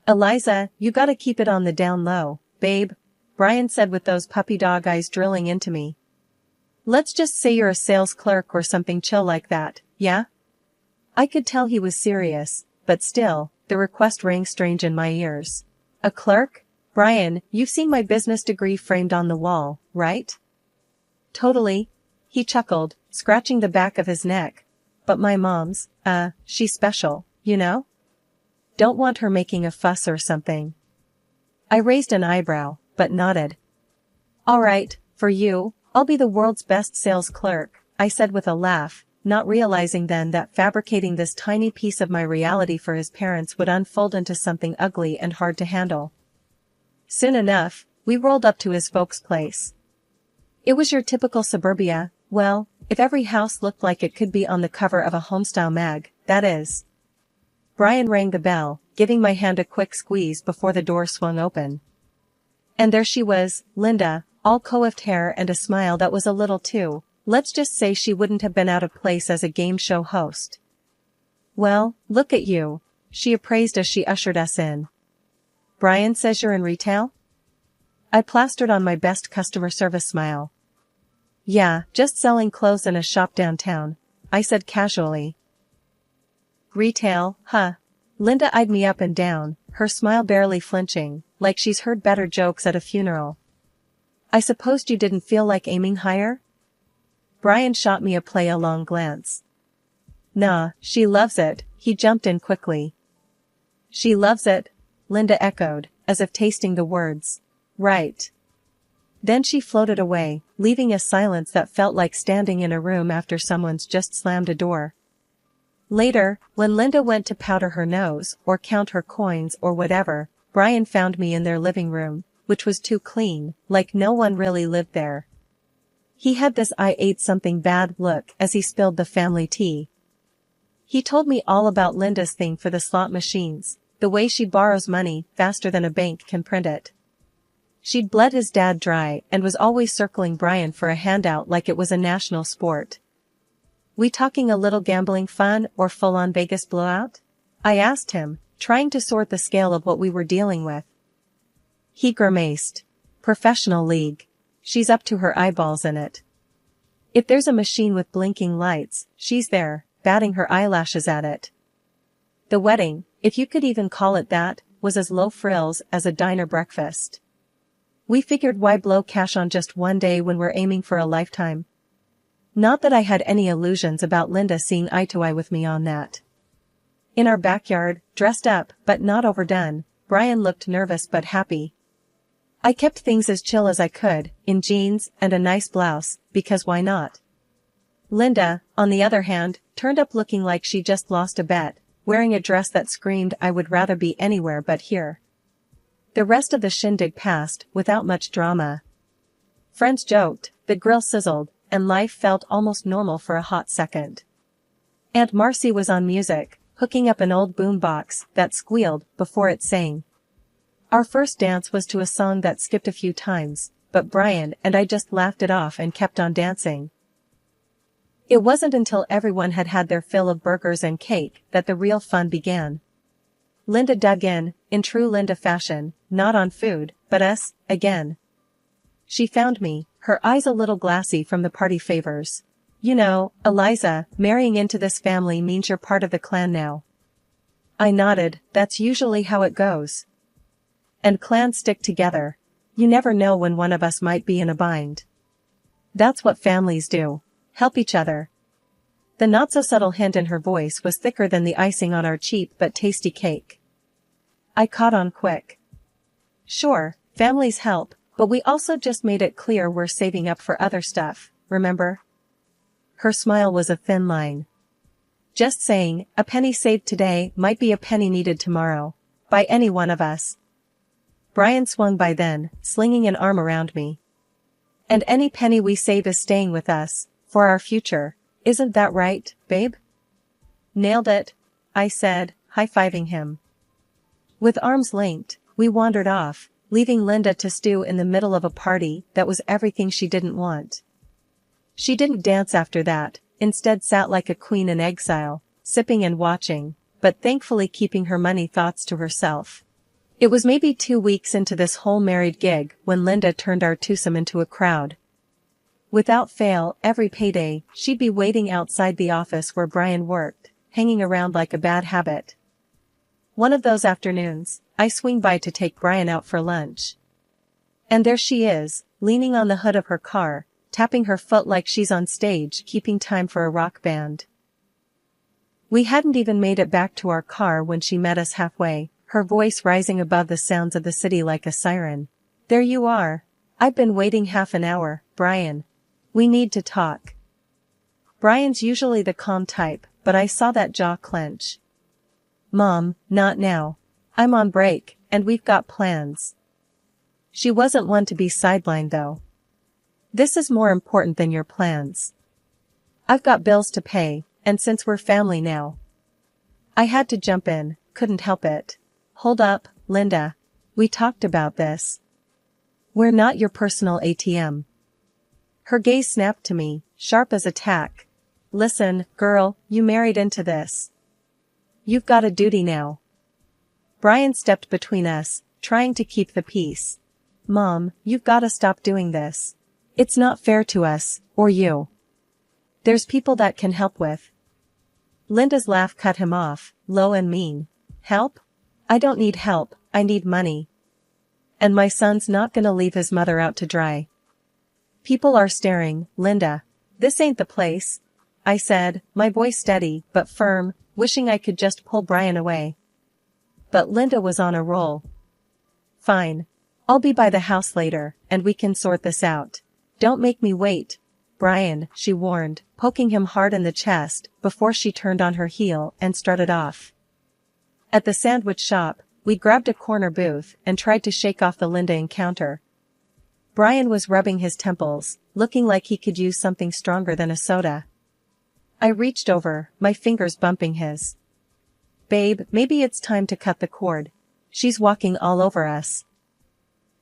Eliza, you gotta keep it on the down low, babe, Brian said with those puppy dog eyes drilling into me. Let's just say you're a sales clerk or something chill like that, yeah? I could tell he was serious, but still, the request rang strange in my ears. A clerk? Brian, you've seen my business degree framed on the wall, right? Totally. He chuckled, scratching the back of his neck. But my mom's, she's special, you know? Don't want her making a fuss or something. I raised an eyebrow, but nodded. All right, for you, I'll be the world's best sales clerk, I said with a laugh, not realizing then that fabricating this tiny piece of my reality for his parents would unfold into something ugly and hard to handle. Soon enough, we rolled up to his folks' place. It was your typical suburbia, well, if every house looked like it could be on the cover of a homestyle mag, that is. Brian rang the bell, giving my hand a quick squeeze before the door swung open. And there she was, Linda, all coiffed hair and a smile that was a little too, let's just say she wouldn't have been out of place as a game show host. Well, look at you, she appraised as she ushered us in. Brian says you're in retail? I plastered on my best customer service smile. Yeah, just selling clothes in a shop downtown, I said casually. Retail, huh? Linda eyed me up and down, her smile barely flinching, like she's heard better jokes at a funeral. I supposed you didn't feel like aiming higher? Brian shot me a play-along glance. Nah, she loves it, he jumped in quickly. She loves it, Linda echoed, as if tasting the words. Right. Then she floated away, leaving a silence that felt like standing in a room after someone's just slammed a door. Later, when Linda went to powder her nose, or count her coins or whatever, Brian found me in their living room, which was too clean, like no one really lived there. He had this I ate something bad look as he spilled the family tea. He told me all about Linda's thing for the slot machines, the way she borrows money faster than a bank can print it. She'd bled his dad dry and was always circling Brian for a handout like it was a national sport. We talking a little gambling fun or full-on Vegas blowout? I asked him, trying to sort the scale of what we were dealing with. He grimaced. Professional league. She's up to her eyeballs in it. If there's a machine with blinking lights, she's there, batting her eyelashes at it. The wedding, if you could even call it that, was as low frills as a diner breakfast. We figured why blow cash on just one day when we're aiming for a lifetime. Not that I had any illusions about Linda seeing eye to eye with me on that. In our backyard, dressed up but not overdone, Brian looked nervous but happy. I kept things as chill as I could, in jeans and a nice blouse, because why not? Linda, on the other hand, turned up looking like she just lost a bet, wearing a dress that screamed I would rather be anywhere but here. The rest of the shindig passed, without much drama. Friends joked, the grill sizzled, and life felt almost normal for a hot second. Aunt Marcy was on music, hooking up an old boombox that squealed before it sang. Our first dance was to a song that skipped a few times, but Brian and I just laughed it off and kept on dancing. It wasn't until everyone had had their fill of burgers and cake that the real fun began. Linda dug in true Linda fashion, not on food, but us, again. She found me, her eyes a little glassy from the party favors. You know, Eliza, marrying into this family means you're part of the clan now. I nodded, that's usually how it goes. And clans stick together. You never know when one of us might be in a bind. That's what families do. Help each other. The not-so-subtle hint in her voice was thicker than the icing on our cheap but tasty cake. I caught on quick. Sure, families help, but we also just made it clear we're saving up for other stuff, remember? Her smile was a thin line. Just saying, a penny saved today might be a penny needed tomorrow. By any one of us. Brian swung by then, slinging an arm around me. And any penny we save is staying with us, for our future, isn't that right, babe? Nailed it, I said, high-fiving him. With arms linked, we wandered off, leaving Linda to stew in the middle of a party that was everything she didn't want. She didn't dance after that, instead sat like a queen in exile, sipping and watching, but thankfully keeping her money thoughts to herself. It was maybe 2 weeks into this whole married gig when Linda turned our twosome into a crowd. Without fail, every payday, she'd be waiting outside the office where Brian worked, hanging around like a bad habit. One of those afternoons, I swing by to take Brian out for lunch. And there she is, leaning on the hood of her car, tapping her foot like she's on stage keeping time for a rock band. We hadn't even made it back to our car when she met us halfway, her voice rising above the sounds of the city like a siren. "There you are. I've been waiting half an hour, Brian. We need to talk." Brian's usually the calm type, but I saw that jaw clench. "Mom, not now. I'm on break, and we've got plans." She wasn't one to be sidelined though. "This is more important than your plans. I've got bills to pay, and since we're family now." I had to jump in, couldn't help it. "Hold up, Linda. We talked about this. We're not your personal ATM." Her gaze snapped to me, sharp as a tack. "Listen, girl, you married into this. You've got a duty now." Brian stepped between us, trying to keep the peace. "Mom, you've gotta stop doing this. It's not fair to us, or you. There's people that can help with." Linda's laugh cut him off, low and mean. "Help? I don't need help, I need money. And my son's not gonna leave his mother out to dry." "People are staring, Linda. This ain't the place," I said, my voice steady but firm, wishing I could just pull Brian away. But Linda was on a roll. "Fine. I'll be by the house later, and we can sort this out. Don't make me wait, Brian," she warned, poking him hard in the chest, before she turned on her heel and strutted off. At the sandwich shop, we grabbed a corner booth and tried to shake off the Linda encounter. Brian was rubbing his temples, looking like he could use something stronger than a soda. I reached over, my fingers bumping his. "Babe, maybe it's time to cut the cord. She's walking all over us."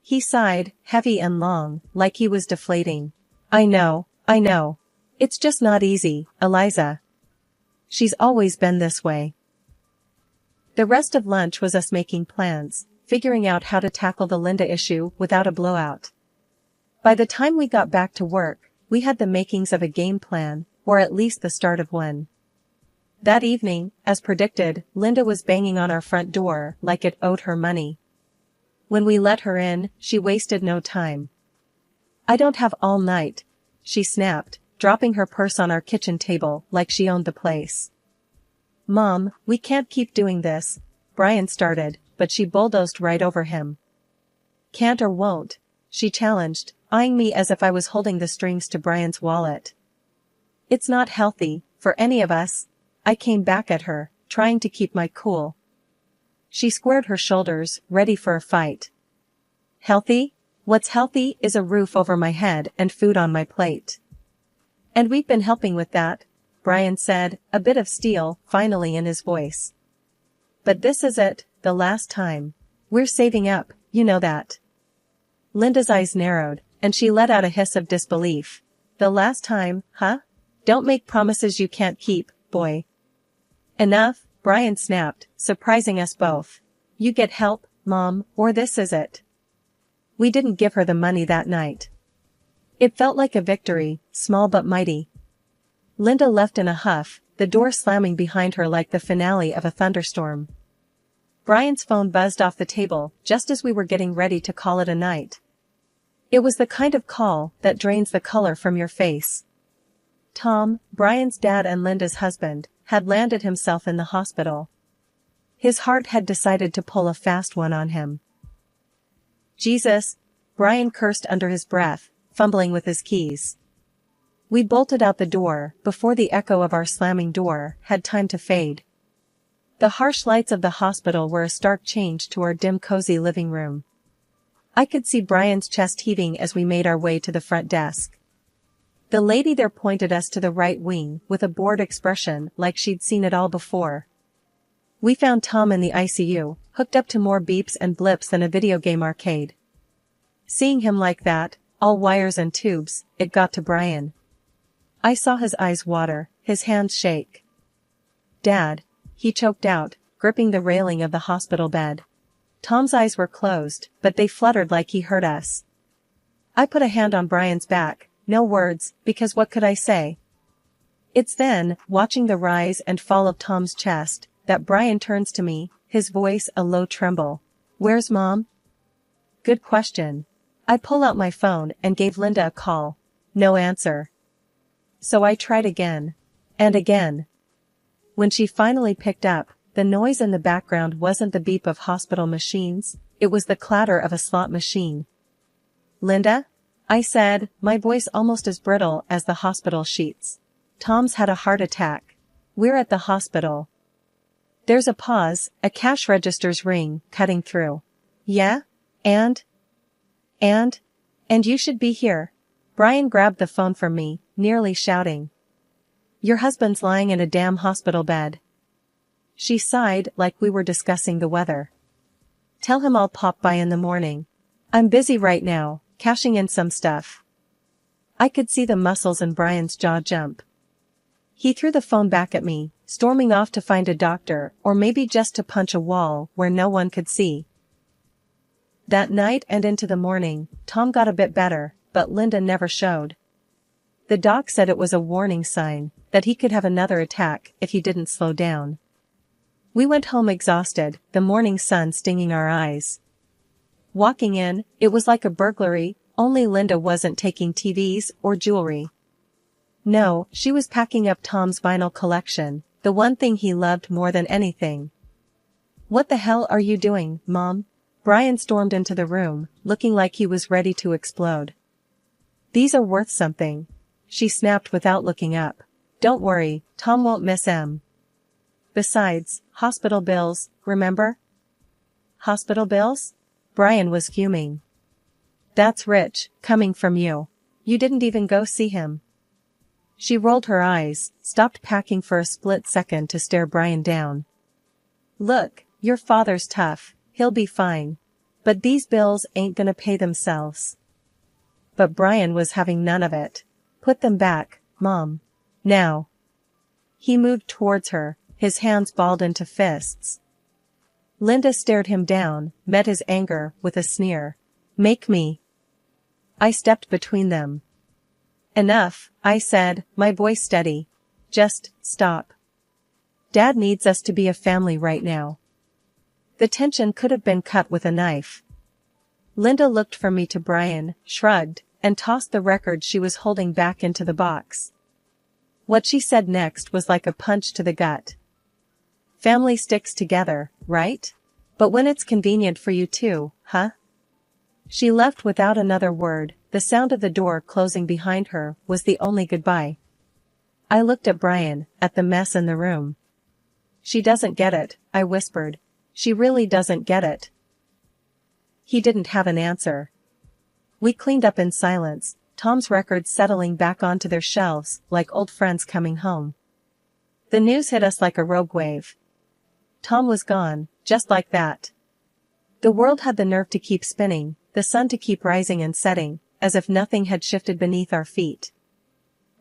He sighed, heavy and long, like he was deflating. I know. It's just not easy, Eliza. She's always been this way." The rest of lunch was us making plans, figuring out how to tackle the Linda issue without a blowout. By the time we got back to work, we had the makings of a game plan, or at least the start of one. That evening, as predicted, Linda was banging on our front door like it owed her money. When we let her in, she wasted no time. "I don't have all night," she snapped, dropping her purse on our kitchen table like she owned the place. "Mom, we can't keep doing this," Brian started, but she bulldozed right over him. "Can't or won't," she challenged, eyeing me as if I was holding the strings to Brian's wallet. "It's not healthy, for any of us," I came back at her, trying to keep my cool. She squared her shoulders, ready for a fight. "Healthy? What's healthy is a roof over my head and food on my plate. And we've been helping with that," Brian said, a bit of steel finally in his voice. "But this is it, the last time. We're saving up, you know that." Linda's eyes narrowed, and she let out a hiss of disbelief. "The last time, huh? Don't make promises you can't keep, boy." "Enough," Brian snapped, surprising us both. "You get help, Mom, or this is it." We didn't give her the money that night. It felt like a victory, small but mighty. Linda left in a huff, the door slamming behind her like the finale of a thunderstorm. Brian's phone buzzed off the table just as we were getting ready to call it a night. It was the kind of call that drains the color from your face. Tom, Brian's dad and Linda's husband, had landed himself in the hospital. His heart had decided to pull a fast one on him. "Jesus," Brian cursed under his breath, fumbling with his keys. We bolted out the door before the echo of our slamming door had time to fade. The harsh lights of the hospital were a stark change to our dim cozy living room. I could see Brian's chest heaving as we made our way to the front desk. The lady there pointed us to the right wing with a bored expression like she'd seen it all before. We found Tom in the ICU, hooked up to more beeps and blips than a video game arcade. Seeing him like that, all wires and tubes, it got to Brian. I saw his eyes water, his hands shake. "Dad," he choked out, gripping the railing of the hospital bed. Tom's eyes were closed, but they fluttered like he heard us. I put a hand on Brian's back, no words, because what could I say? It's then, watching the rise and fall of Tom's chest, that Brian turns to me, his voice a low tremble. "Where's Mom?" Good question. I pull out my phone and gave Linda a call. No answer. So I tried again. And again. When she finally picked up, the noise in the background wasn't the beep of hospital machines, it was the clatter of a slot machine. "Linda?" I said, my voice almost as brittle as the hospital sheets. "Tom's had a heart attack. We're at the hospital." There's a pause, a cash register's ring, cutting through. "Yeah? And you should be here." Brian grabbed the phone from me, nearly shouting. "Your husband's lying in a damn hospital bed." She sighed like we were discussing the weather. "Tell him I'll pop by in the morning. I'm busy right now, cashing in some stuff." I could see the muscles in Brian's jaw jump. He threw the phone back at me, storming off to find a doctor or maybe just to punch a wall where no one could see. That night and into the morning, Tom got a bit better, but Linda never showed. The doc said it was a warning sign, that he could have another attack if he didn't slow down. We went home exhausted, the morning sun stinging our eyes. Walking in, it was like a burglary, only Linda wasn't taking TVs or jewelry. No, she was packing up Tom's vinyl collection, the one thing he loved more than anything. "What the hell are you doing, Mom?" Brian stormed into the room, looking like he was ready to explode. "These are worth something," she snapped without looking up. "Don't worry, Tom won't miss 'em. Besides, hospital bills, remember?" "Hospital bills?" Brian was fuming. "That's rich, coming from you. You didn't even go see him." She rolled her eyes, stopped packing for a split second to stare Brian down. "Look, your father's tough, he'll be fine. But these bills ain't gonna pay themselves." But Brian was having none of it. "Put them back, Mom. Now." He moved towards her, his hands balled into fists. Linda stared him down, met his anger with a sneer. "Make me." I stepped between them. "Enough," I said, my voice steady. "Just stop. Dad needs us to be a family right now." The tension could have been cut with a knife. Linda looked from me to Brian, shrugged, and tossed the record she was holding back into the box. What she said next was like a punch to the gut. "Family sticks together, right? But when it's convenient for you too, huh?" She left without another word, the sound of the door closing behind her was the only goodbye. I looked at Brian, at the mess in the room. "She doesn't get it," I whispered. "She really doesn't get it." He didn't have an answer. We cleaned up in silence, Tom's records settling back onto their shelves like old friends coming home. The news hit us like a rogue wave. Tom was gone, just like that. The world had the nerve to keep spinning, the sun to keep rising and setting, as if nothing had shifted beneath our feet.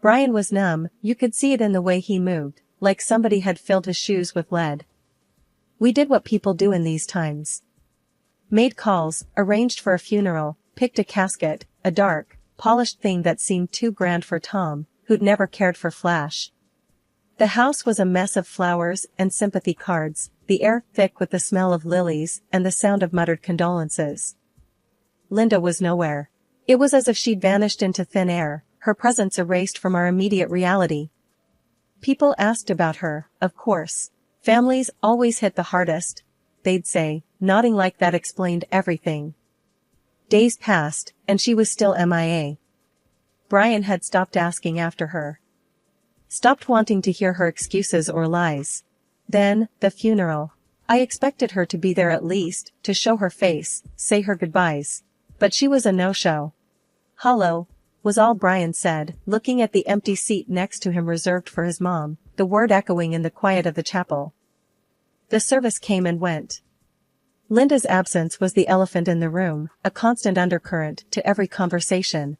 Brian was numb, you could see it in the way he moved, like somebody had filled his shoes with lead. We did what people do in these times. Made calls, arranged for a funeral, picked a casket, a dark, polished thing that seemed too grand for Tom, who'd never cared for flash. The house was a mess of flowers and sympathy cards, the air thick with the smell of lilies and the sound of muttered condolences. Linda was nowhere. It was as if she'd vanished into thin air, her presence erased from our immediate reality. People asked about her, of course. "Families always hit the hardest," they'd say, nodding like that explained everything. Days passed, and she was still MIA. Brian had stopped asking after her. Stopped wanting to hear her excuses or lies. Then, the funeral. I expected her to be there at least, to show her face, say her goodbyes. But she was a no-show. "Hello," was all Brian said, looking at the empty seat next to him reserved for his mom, the word echoing in the quiet of the chapel. The service came and went. Linda's absence was the elephant in the room, a constant undercurrent to every conversation.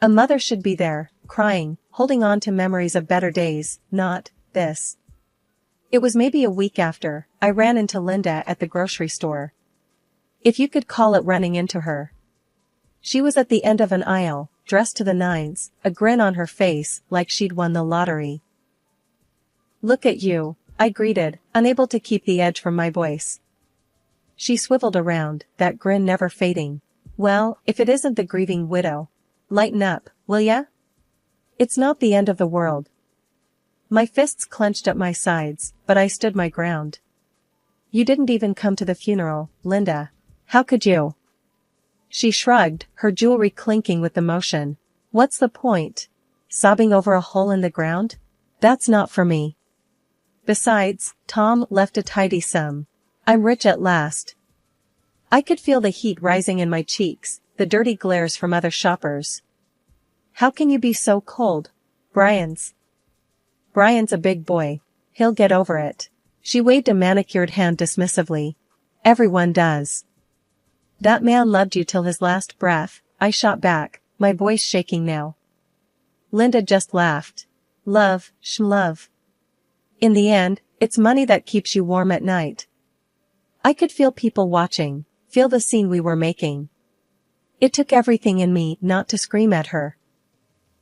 A mother should be there, crying, holding on to memories of better days, not this. It was maybe a week after, I ran into Linda at the grocery store. if you could call it running into her. She was at the end of an aisle, dressed to the nines, a grin on her face like she'd won the lottery. "Look at you," I greeted, unable to keep the edge from my voice. She swiveled around, that grin never fading. "Well, if it isn't the grieving widow. Lighten up, will ya? It's not the end of the world." My fists clenched at my sides, but I stood my ground. "You didn't even come to the funeral, Linda. How could you?" She shrugged, her jewelry clinking with the motion. "What's the point? Sobbing over a hole in the ground? That's not for me. Besides, Tom left a tidy sum. I'm rich at last." I could feel the heat rising in my cheeks, the dirty glares from other shoppers. "How can you be so cold? Brian's a big boy. He'll get over it." She waved a manicured hand dismissively. "Everyone does." "That man loved you till his last breath," I shot back, my voice shaking now. Linda just laughed. "Love, love. In the end, it's money that keeps you warm at night." I could feel people watching, feel the scene we were making. It took everything in me not to scream at her.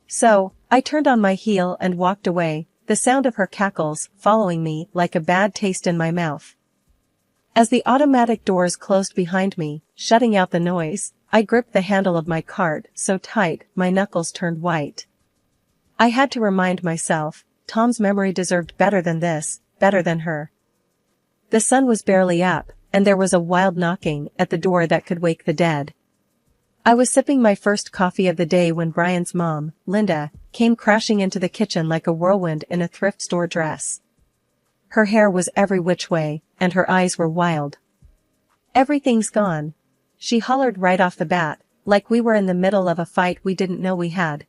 So, I turned on my heel and walked away, the sound of her cackles following me like a bad taste in my mouth. As the automatic doors closed behind me, shutting out the noise, I gripped the handle of my cart so tight my knuckles turned white. I had to remind myself, Tom's memory deserved better than this, better than her. The sun was barely up, and there was a wild knocking at the door that could wake the dead. I was sipping my first coffee of the day when Brian's mom, Linda, came crashing into the kitchen like a whirlwind in a thrift store dress. Her hair was every which way, and her eyes were wild. "Everything's gone," she hollered right off the bat, like we were in the middle of a fight we didn't know we had.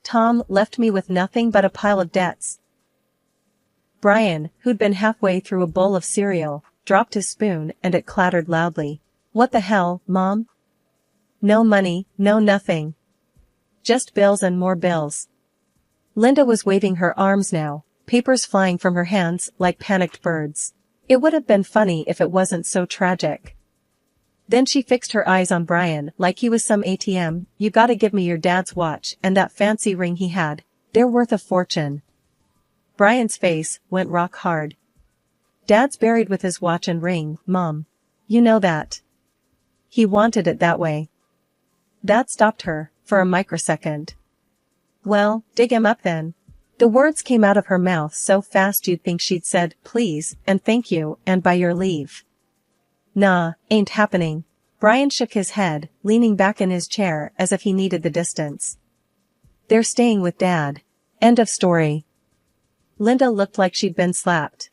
"Tom left me with nothing but a pile of debts." Brian, who'd been halfway through a bowl of cereal, dropped his spoon and it clattered loudly. "What the hell, Mom? No money, no nothing. Just bills and more bills." Linda was waving her arms now, papers flying from her hands like panicked birds. It would have been funny if it wasn't so tragic. Then she fixed her eyes on Brian like he was some ATM. "You gotta give me your dad's watch and that fancy ring he had. They're worth a fortune." Brian's face went rock hard. "Dad's buried with his watch and ring, Mom. You know that. He wanted it that way." That stopped her, for a microsecond. "Well, dig him up then." The words came out of her mouth so fast you'd think she'd said, "Please, and thank you, and by your leave." "Nah, ain't happening." Brian shook his head, leaning back in his chair as if he needed the distance. "They're staying with Dad. End of story." Linda looked like she'd been slapped.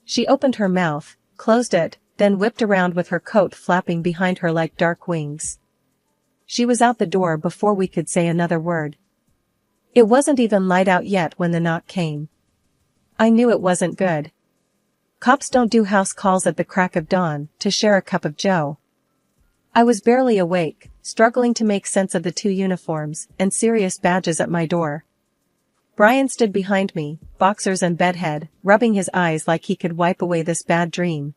She opened her mouth, closed it, then whipped around with her coat flapping behind her like dark wings. She was out the door before we could say another word. It wasn't even light out yet when the knock came. I knew it wasn't good. Cops don't do house calls at the crack of dawn to share a cup of joe. I was barely awake, struggling to make sense of the two uniforms and serious badges at my door. Brian stood behind me, boxers and bedhead, rubbing his eyes like he could wipe away this bad dream.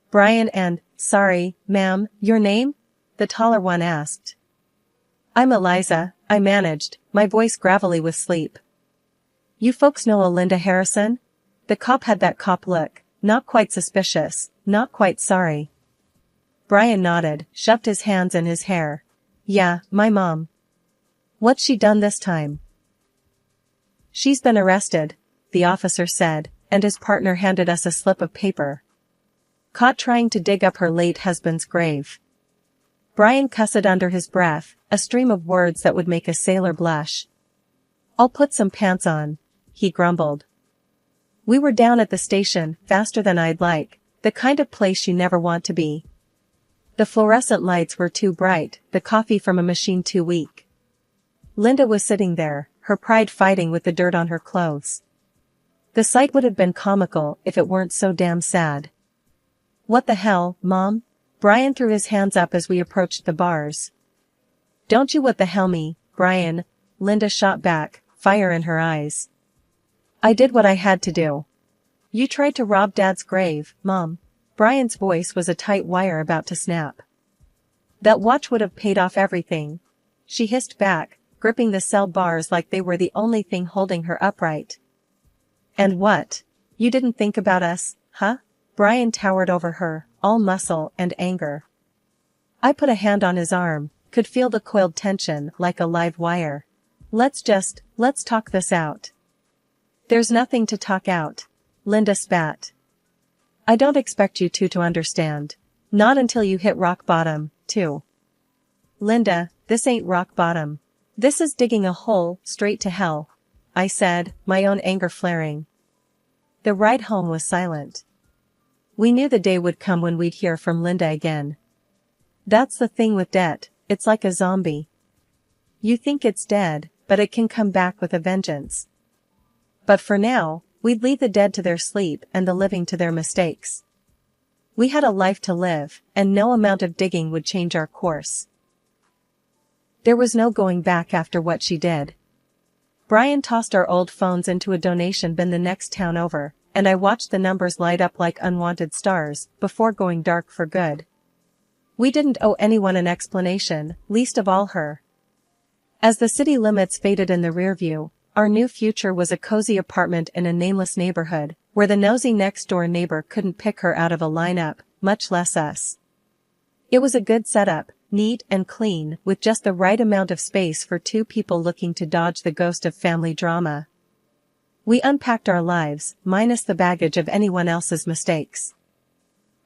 "Brian and, sorry, ma'am, your name?" the taller one asked. "I'm Eliza," I managed, my voice gravelly with sleep. "You folks know a Linda Harrison?" The cop had that cop look, not quite suspicious, not quite sorry. Brian nodded, shoved his hands in his hair. "Yeah, my mom." "What's she done this time?" "She's been arrested," the officer said, and his partner handed us a slip of paper. "Caught trying to dig up her late husband's grave." Brian cussed under his breath, a stream of words that would make a sailor blush. "I'll put some pants on," he grumbled. We were down at the station, faster than I'd like, the kind of place you never want to be. The fluorescent lights were too bright, the coffee from a machine too weak. Linda was sitting there, her pride fighting with the dirt on her clothes. The sight would have been comical if it weren't so damn sad. "What the hell, Mom?" Brian threw his hands up as we approached the bars. "Don't you what the hell me, Brian," Linda shot back, fire in her eyes. "I did what I had to do." "You tried to rob Dad's grave, Mom." Brian's voice was a tight wire about to snap. That watch would have paid off everything. She hissed back, gripping the cell bars like they were the only thing holding her upright. And what? You didn't think about us, huh? Brian towered over her, all muscle and anger. I put a hand on his arm, could feel the coiled tension like a live wire. Let's talk this out. There's nothing to talk out. Linda spat. I don't expect you two to understand. Not until you hit rock bottom, too. Linda, this ain't rock bottom. This is digging a hole straight to hell, I said, my own anger flaring. The ride home was silent. We knew the day would come when we'd hear from Linda again. That's the thing with debt, it's like a zombie. You think it's dead, but it can come back with a vengeance. But for now, we'd leave the dead to their sleep and the living to their mistakes. We had a life to live, and no amount of digging would change our course. There was no going back after what she did. Brian tossed our old phones into a donation bin the next town over, and I watched the numbers light up like unwanted stars before going dark for good. We didn't owe anyone an explanation, least of all her. As the city limits faded in the rearview, our new future was a cozy apartment in a nameless neighborhood, where the nosy next-door neighbor couldn't pick her out of a lineup, much less us. It was a good setup, neat and clean, with just the right amount of space for two people looking to dodge the ghost of family drama. We unpacked our lives, minus the baggage of anyone else's mistakes.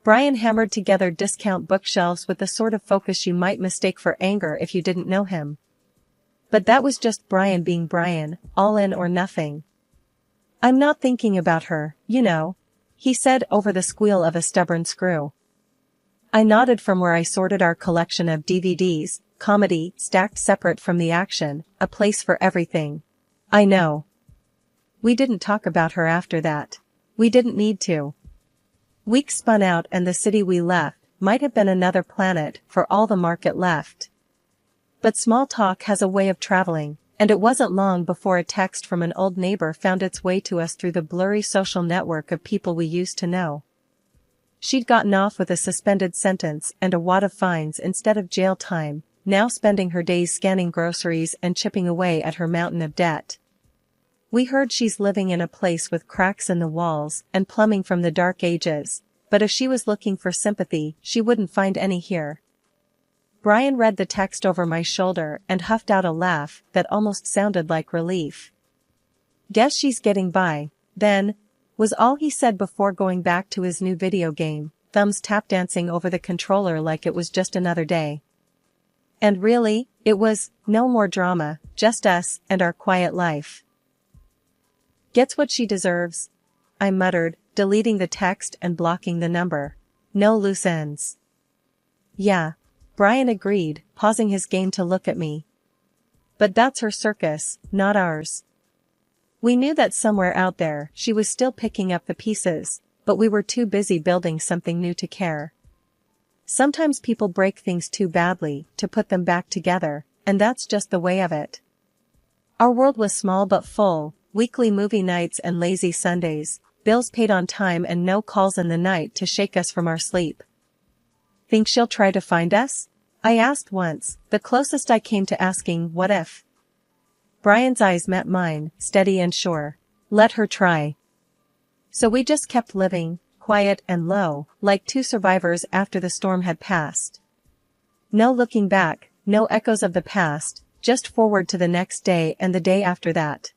Brian hammered together discount bookshelves with the sort of focus you might mistake for anger if you didn't know him. But that was just Brian being Brian, all in or nothing. I'm not thinking about her, you know, he said over the squeal of a stubborn screw. I nodded from where I sorted our collection of DVDs, comedy, stacked separate from the action, a place for everything. I know. We didn't talk about her after that. We didn't need to. Weeks spun out and the city we left might have been another planet for all the market left. But small talk has a way of traveling, and it wasn't long before a text from an old neighbor found its way to us through the blurry social network of people we used to know. She'd gotten off with a suspended sentence and a wad of fines instead of jail time, now spending her days scanning groceries and chipping away at her mountain of debt. We heard she's living in a place with cracks in the walls and plumbing from the dark ages, but if she was looking for sympathy, she wouldn't find any here. Brian read the text over my shoulder and huffed out a laugh that almost sounded like relief. Guess she's getting by, then, was all he said before going back to his new video game, thumbs tap dancing over the controller like it was just another day. And really, it was no more drama, just us and our quiet life. Gets what she deserves, I muttered, deleting the text and blocking the number. No loose ends. Yeah, Brian agreed, pausing his game to look at me. But that's her circus, not ours. We knew that somewhere out there she was still picking up the pieces, but we were too busy building something new to care. Sometimes people break things too badly to put them back together, and that's just the way of it. Our world was small but full, weekly movie nights and lazy Sundays, bills paid on time and no calls in the night to shake us from our sleep. Think she'll try to find us? I asked once, the closest I came to asking what if. Brian's eyes met mine, steady and sure. Let her try. So we just kept living, quiet and low, like two survivors after the storm had passed. No looking back, no echoes of the past, just forward to the next day and the day after that.